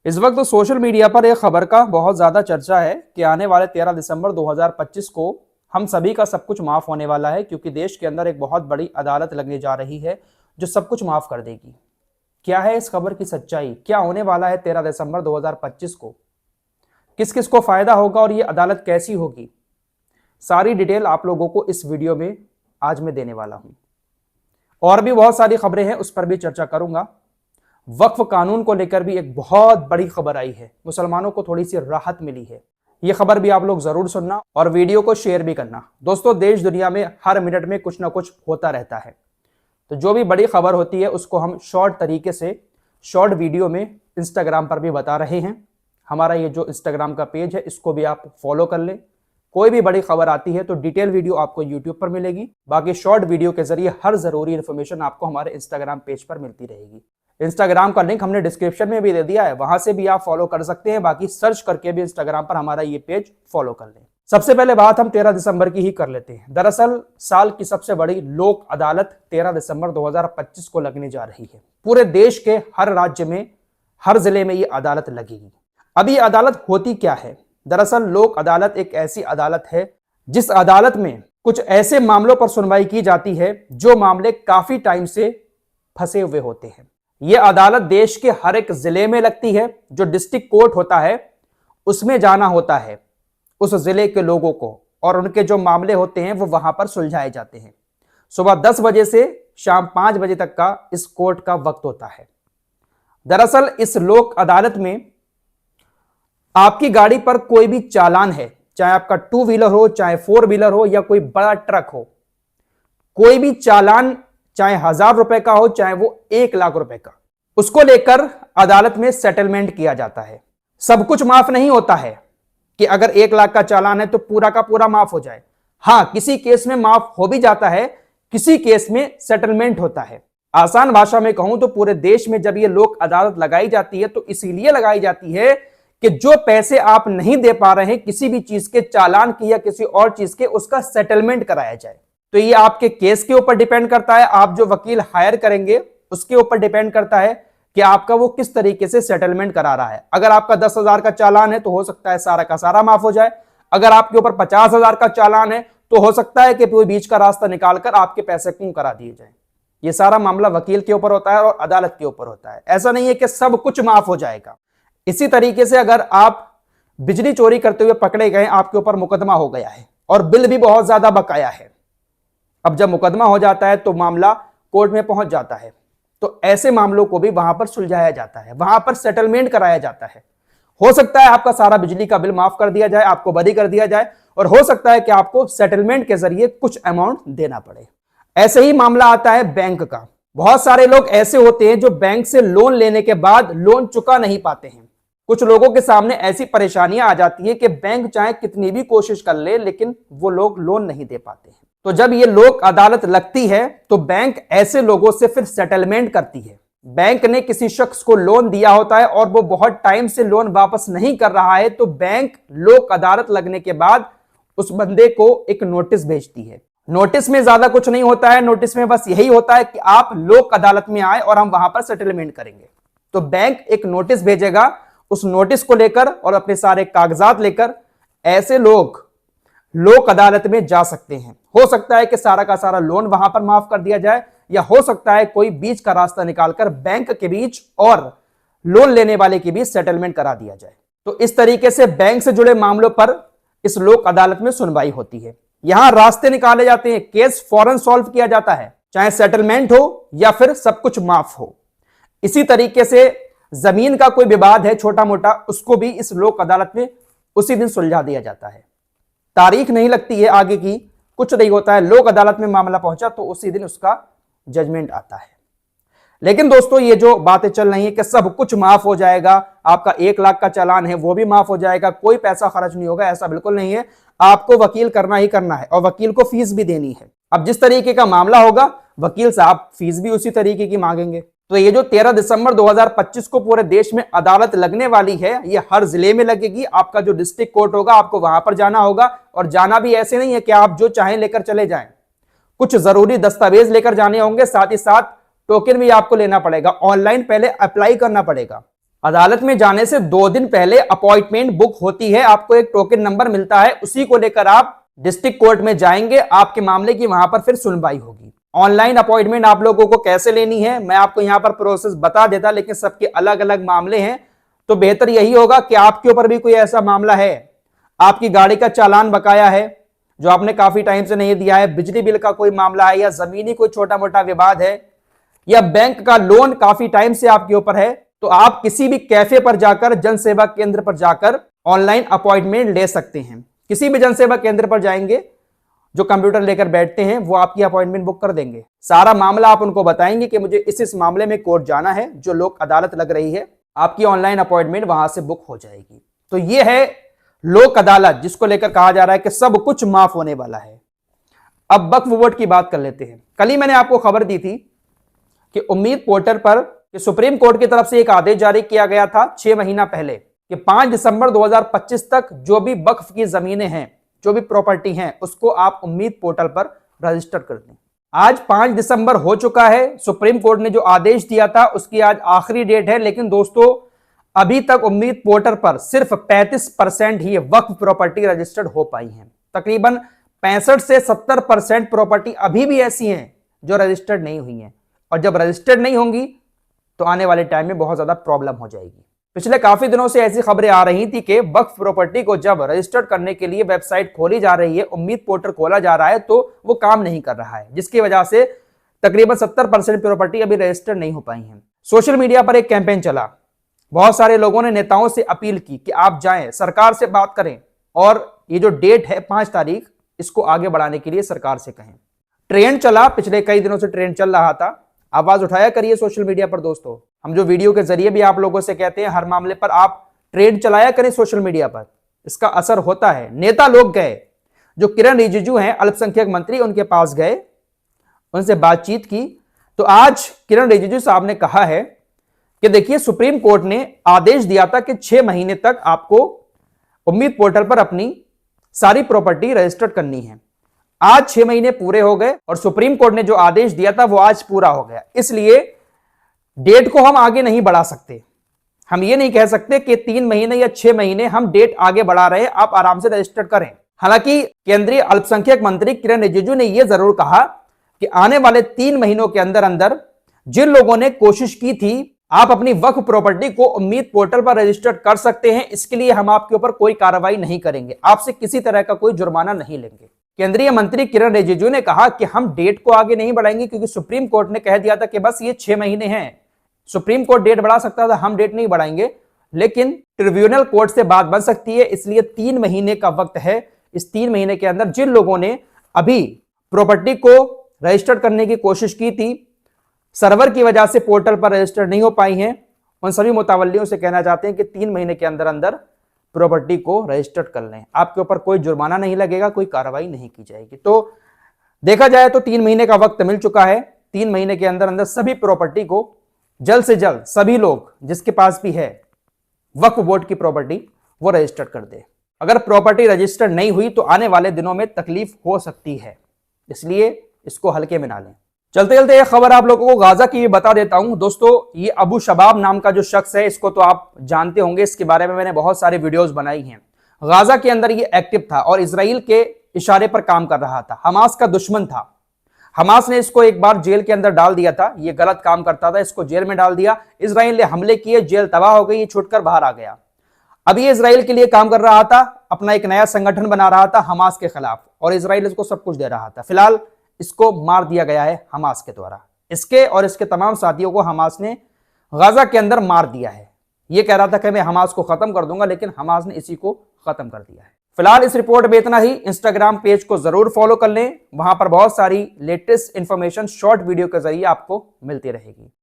इस वक्त तो सोशल मीडिया पर एक खबर का बहुत ज्यादा चर्चा है कि आने वाले 13 दिसंबर 2025 को हम सभी का सब कुछ माफ होने वाला है, क्योंकि देश के अंदर एक बहुत बड़ी अदालत लगने जा रही है जो सब कुछ माफ कर देगी। क्या है इस खबर की सच्चाई? क्या होने वाला है 13 दिसंबर 2025 को? किस किस को फायदा होगा और ये अदालत कैसी होगी? सारी डिटेल आप लोगों को इस वीडियो में आज मैं देने वाला हूं। और भी बहुत सारी खबरें हैं, उस पर भी चर्चा करूंगा। वक्फ कानून को लेकर भी एक बहुत बड़ी खबर आई है, मुसलमानों को थोड़ी सी राहत मिली है। यह खबर भी आप लोग जरूर सुनना और वीडियो को शेयर भी करना। दोस्तों, देश दुनिया में हर मिनट में कुछ ना कुछ होता रहता है, तो जो भी बड़ी खबर होती है उसको हम शॉर्ट तरीके से शॉर्ट वीडियो में इंस्टाग्राम पर भी बता रहे हैं। हमारा ये जो इंस्टाग्राम का पेज है इसको भी आप फॉलो कर लें। कोई भी बड़ी खबर आती है तो डिटेल वीडियो आपको यूट्यूब पर मिलेगी, बाकी शॉर्ट वीडियो के जरिए हर जरूरी इंफॉर्मेशन आपको हमारे इंस्टाग्राम पेज पर मिलती रहेगी। इंस्टाग्राम का लिंक हमने डिस्क्रिप्शन में भी दे दिया है, वहां से भी आप फॉलो कर सकते हैं। बाकी सर्च करके भी इंस्टाग्राम पर हमारा ये पेज फॉलो कर लें। सबसे पहले बात हम 13 दिसंबर की ही कर लेते हैं। दरअसल साल की सबसे बड़ी लोक अदालत 13 दिसंबर 2025 को लगने जा रही है। पूरे देश के हर राज्य में, हर जिले में ये अदालत लगेगी। अब ये अदालत होती क्या है? दरअसल लोक अदालत एक ऐसी अदालत है जिस अदालत में कुछ ऐसे मामलों पर सुनवाई की जाती है जो मामले काफी टाइम से फंसे हुए होते हैं। यह अदालत देश के हर एक जिले में लगती है। जो डिस्ट्रिक्ट कोर्ट होता है उसमें जाना होता है उस जिले के लोगों को, और उनके जो मामले होते हैं वो वहां पर सुलझाए जाते हैं। सुबह 10 बजे से शाम 5 बजे तक का इस कोर्ट का वक्त होता है। दरअसल इस लोक अदालत में आपकी गाड़ी पर कोई भी चालान है, चाहे आपका 2 व्हीलर हो, चाहे 4 व्हीलर हो, या कोई बड़ा ट्रक हो, कोई भी चालान चाहे 1000 रुपए का हो, चाहे वो 1 लाख रुपए का, उसको लेकर अदालत में सेटलमेंट किया जाता है। सब कुछ माफ नहीं होता है कि अगर 1 लाख का चालान है तो पूरा का पूरा माफ हो जाए। हां, किसी केस में माफ हो भी जाता है, किसी केस में सेटलमेंट होता है। आसान भाषा में कहूं तो पूरे देश में जब ये लोक अदालत लगाई जाती है तो इसीलिए लगाई जाती है कि जो पैसे आप नहीं दे पा रहे हैं किसी भी चीज के, चालान की या किसी और चीज के, उसका सेटलमेंट कराया जाए। तो ये आपके केस के ऊपर डिपेंड करता है, आप जो वकील हायर करेंगे उसके ऊपर डिपेंड करता है कि आपका वो किस तरीके से सेटलमेंट करा रहा है। अगर आपका 10,000 का चालान है तो हो सकता है सारा का सारा माफ हो जाए। अगर आपके ऊपर 50,000 का चालान है तो हो सकता है कि कोई बीच का रास्ता निकालकर आपके पैसे कम करा दिए जाए। ये सारा मामला वकील के ऊपर होता है और अदालत के ऊपर होता है। ऐसा नहीं है कि सब कुछ माफ हो जाएगा। इसी तरीके से अगर आप बिजली चोरी करते हुए पकड़े गए, आपके ऊपर मुकदमा हो गया है और बिल भी बहुत ज्यादा बकाया है, अब जब मुकदमा हो जाता है तो मामला कोर्ट में पहुंच जाता है, तो ऐसे मामलों को भी वहां पर सुलझाया जाता है, वहां पर सेटलमेंट कराया जाता है। हो सकता है आपका सारा बिजली का बिल माफ कर दिया जाए, आपको बरी कर दिया जाए, और हो सकता है कि आपको सेटलमेंट के जरिए कुछ अमाउंट देना पड़े। ऐसे ही मामला आता है बैंक का। बहुत सारे लोग ऐसे होते हैं जो बैंक से लोन लेने के बाद लोन चुका नहीं पाते हैं। कुछ लोगों के सामने ऐसी परेशानियां आ जाती है कि बैंक चाहे कितनी भी कोशिश कर ले लेकिन वो लोग लोन नहीं दे पाते हैं। तो जब ये लोक अदालत लगती है तो बैंक ऐसे लोगों से फिर सेटलमेंट करती है। बैंक ने किसी शख्स को लोन दिया होता है और वो बहुत टाइम से लोन वापस नहीं कर रहा है, तो बैंक लोक अदालत लगने के बाद उस बंदे को एक नोटिस भेजती है। नोटिस में ज्यादा कुछ नहीं होता है, नोटिस में बस यही होता है कि आप लोक अदालत में आए और हम वहां पर सेटलमेंट करेंगे। तो बैंक एक नोटिस भेजेगा, उस नोटिस को लेकर और अपने सारे कागजात लेकर ऐसे लोग लोक अदालत में जा सकते हैं। हो सकता है कि सारा का सारा लोन वहां पर माफ कर दिया जाए, या हो सकता है कोई बीच का रास्ता निकालकर बैंक के बीच और लोन लेने वाले के बीच सेटलमेंट करा दिया जाए। तो इस तरीके से बैंक से जुड़े मामलों पर इस लोक अदालत में सुनवाई होती है। यहां रास्ते निकाले जाते हैं, केस फौरन सॉल्व किया जाता है, चाहे सेटलमेंट हो या फिर सब कुछ माफ हो। इसी तरीके से जमीन का कोई विवाद है छोटा मोटा, उसको भी इस लोक अदालत में उसी दिन सुलझा दिया जाता है। तारीख नहीं लगती है आगे की, कुछ नहीं होता है, लोक अदालत में मामला पहुंचा तो उसी दिन उसका जजमेंट आता है। लेकिन दोस्तों, ये जो बातें चल रही है कि सब कुछ माफ हो जाएगा, आपका 1 लाख का चालान है वो भी माफ हो जाएगा, कोई पैसा खर्च नहीं होगा, ऐसा बिल्कुल नहीं है। आपको वकील करना ही करना है और वकील को फीस भी देनी है। अब जिस तरीके का मामला होगा वकील साहब फीस भी उसी तरीके की मांगेंगे। तो ये जो 13 दिसंबर 2025 को पूरे देश में अदालत लगने वाली है, ये हर जिले में लगेगी। आपका जो डिस्ट्रिक्ट कोर्ट होगा आपको वहां पर जाना होगा, और जाना भी ऐसे नहीं है कि आप जो चाहें लेकर चले जाएं। कुछ जरूरी दस्तावेज लेकर जाने होंगे, साथ ही साथ टोकन भी आपको लेना पड़ेगा, ऑनलाइन पहले अप्लाई करना पड़ेगा। अदालत में जाने से 2 दिन पहले अपॉइंटमेंट बुक होती है, आपको एक टोकन नंबर मिलता है, उसी को लेकर आप डिस्ट्रिक्ट कोर्ट में जाएंगे, आपके मामले की वहां पर फिर सुनवाई होगी। ऑनलाइन अपॉइंटमेंट आप लोगों को कैसे लेनी है मैं आपको यहां पर प्रोसेस बता देता, लेकिन सबके अलग अलग मामले हैं, तो बेहतर यही होगा कि आपके ऊपर भी कोई ऐसा मामला है, आपकी गाड़ी का चालान बकाया है जो आपने काफी टाइम से नहीं दिया है, बिजली बिल का कोई मामला है, या जमीनी कोई छोटा मोटा विवाद है, या बैंक का लोन काफी टाइम से आपके ऊपर है, तो आप किसी भी कैफे पर जाकर, जन सेवा केंद्र पर जाकर ऑनलाइन अपॉइंटमेंट ले सकते हैं। किसी भी जन सेवा केंद्र पर जाएंगे, जो कंप्यूटर लेकर बैठते हैं वो आपकी अपॉइंटमेंट बुक कर देंगे। सारा मामला आप उनको बताएंगे कि मुझे इस मामले में कोर्ट जाना है, जो लोक अदालत लग रही है, आपकी ऑनलाइन अपॉइंटमेंट वहां से बुक हो जाएगी। तो ये है लोक अदालत, जिसको लेकर कहा जा रहा है कि सब कुछ माफ होने वाला है। अब वक्फ बोर्ड की बात कर लेते हैं। कल ही मैंने आपको खबर दी थी कि उम्मीद पोर्टल पर सुप्रीम कोर्ट की तरफ से एक आदेश जारी किया गया था 6 महीना पहले कि 5 दिसंबर 2025 तक जो भी वक्फ की जमीनें हैं, जो भी प्रॉपर्टी हैं, उसको आप उम्मीद पोर्टल पर रजिस्टर कर दें। आज 5 दिसंबर हो चुका है, सुप्रीम कोर्ट ने जो आदेश दिया था उसकी आज आखिरी डेट है, लेकिन दोस्तों अभी तक उम्मीद पोर्टल पर सिर्फ 35% ही वक्फ प्रॉपर्टी रजिस्टर्ड हो पाई है। तकरीबन 65 से 70% प्रॉपर्टी अभी भी ऐसी हैं जो रजिस्टर्ड नहीं हुई हैं, और जब रजिस्टर्ड नहीं होंगी तो आने वाले टाइम में बहुत ज्यादा प्रॉब्लम हो जाएगी। पिछले काफी दिनों से ऐसी खबरें आ रही थी कि वक्फ प्रॉपर्टी को जब रजिस्टर्ड करने के लिए वेबसाइट खोली जा रही है, उम्मीद पोर्टल खोला जा रहा है, तो वो काम नहीं कर रहा है, जिसकी वजह से तकरीबन 70% प्रॉपर्टी अभी रजिस्टर्ड नहीं हो पाई है। सोशल मीडिया पर एक कैंपेन चला, बहुत सारे लोगों ने नेताओं से अपील की कि आप जाएं, सरकार से बात करें, और ये जो डेट है 5 तारीख, इसको आगे बढ़ाने के लिए सरकार से कहें। ट्रेंड चला, पिछले कई दिनों से ट्रेंड चल रहा था, आवाज उठाया करिए सोशल मीडिया पर। दोस्तों, हम जो वीडियो के जरिए भी आप लोगों से कहते हैं, हर मामले पर आप ट्रेंड चलाया करें सोशल मीडिया पर, इसका असर होता है। नेता लोग गए, जो किरण रिजिजू हैं अल्पसंख्यक मंत्री, उनके पास गए, उनसे बातचीत की, तो आज किरण रिजिजू साहब ने कहा है कि देखिए, सुप्रीम कोर्ट ने आदेश दिया था कि 6 महीने तक आपको उम्मीद पोर्टल पर अपनी सारी प्रॉपर्टी रजिस्टर्ड करनी है। आज 6 महीने पूरे हो गए और सुप्रीम कोर्ट ने जो आदेश दिया था वो आज पूरा हो गया, इसलिए डेट को हम आगे नहीं बढ़ा सकते। हम ये नहीं कह सकते कि 3 महीने या 6 महीने हम डेट आगे बढ़ा रहे हैं, आप आराम से रजिस्टर्ड करें। हालांकि केंद्रीय अल्पसंख्यक मंत्री किरण रिजिजू ने यह जरूर कहा कि आने वाले 3 महीनों के अंदर अंदर जिन लोगों ने कोशिश की थी, आप अपनी वक्फ प्रॉपर्टी को उम्मीद पोर्टल पर रजिस्टर्ड कर सकते हैं, इसके लिए हम आपके ऊपर कोई कार्रवाई नहीं करेंगे, आपसे किसी तरह का कोई जुर्माना नहीं लेंगे। केंद्रीय मंत्री किरण रिजिजू ने कहा कि हम डेट को आगे नहीं बढ़ाएंगे, क्योंकि सुप्रीम कोर्ट ने कह दिया था कि बस ये 6 महीने हैं। सुप्रीम कोर्ट डेट बढ़ा सकता था, हम डेट नहीं बढ़ाएंगे, लेकिन ट्रिब्यूनल कोर्ट से बात बन सकती है, इसलिए 3 महीने का वक्त है। इस 3 महीने के अंदर जिन लोगों ने अभी प्रॉपर्टी को रजिस्टर्ड करने की कोशिश की थी, सर्वर की वजह से पोर्टल पर रजिस्टर नहीं हो पाई हैं, उन सभी मुतावल्लियों से कहना चाहते हैं कि 3 महीने के अंदर अंदर प्रॉपर्टी को रजिस्टर्ड कर लें, आपके ऊपर कोई जुर्माना नहीं लगेगा, कोई कार्रवाई नहीं की जाएगी। तो देखा जाए तो 3 महीने का वक्त मिल चुका है। 3 महीने के अंदर अंदर सभी प्रॉपर्टी को जल्द से जल्द सभी लोग जिसके पास भी है वक्फ बोर्ड की प्रॉपर्टी, वो रजिस्टर्ड कर दे। अगर प्रॉपर्टी रजिस्टर्ड नहीं हुई तो आने वाले दिनों में तकलीफ हो सकती है, इसलिए इसको हल्के में ना लें। चलते चलते एक खबर आप लोगों को गाजा की भी बता देता हूं। दोस्तों, ये अबू शबाब नाम का जो शख्स है, इसको तो आप जानते होंगे, इसके बारे में मैंने बहुत सारे वीडियोस बनाई हैं। गाजा के अंदर ये एक्टिव था और इजराइल के इशारे पर काम कर रहा था, हमास का दुश्मन था। हमास ने इसको एक बार जेल के अंदर डाल दिया था, ये गलत काम करता था, इसको जेल में डाल दिया। इजराइल ने हमले किए, जेल तबाह हो गई, ये छूटकर बाहर आ गया। अब ये इजराइल के लिए काम कर रहा था, अपना एक नया संगठन बना रहा था हमास के खिलाफ, और इजराइल इसको सब कुछ दे रहा था। फिलहाल इसको मार दिया गया है हमास के द्वारा। इसके और इसके तमाम साथियों को हमास ने गाजा के अंदर मार दिया है। ये कह रहा था कि मैं हमास को खत्म कर दूंगा, लेकिन हमास ने इसी को खत्म कर दिया है। फिलहाल इस रिपोर्ट में इतना ही। इंस्टाग्राम पेज को जरूर फॉलो कर लें, वहां पर बहुत सारी लेटेस्ट इंफॉर्मेशन शॉर्ट वीडियो के जरिए आपको मिलती रहेगी।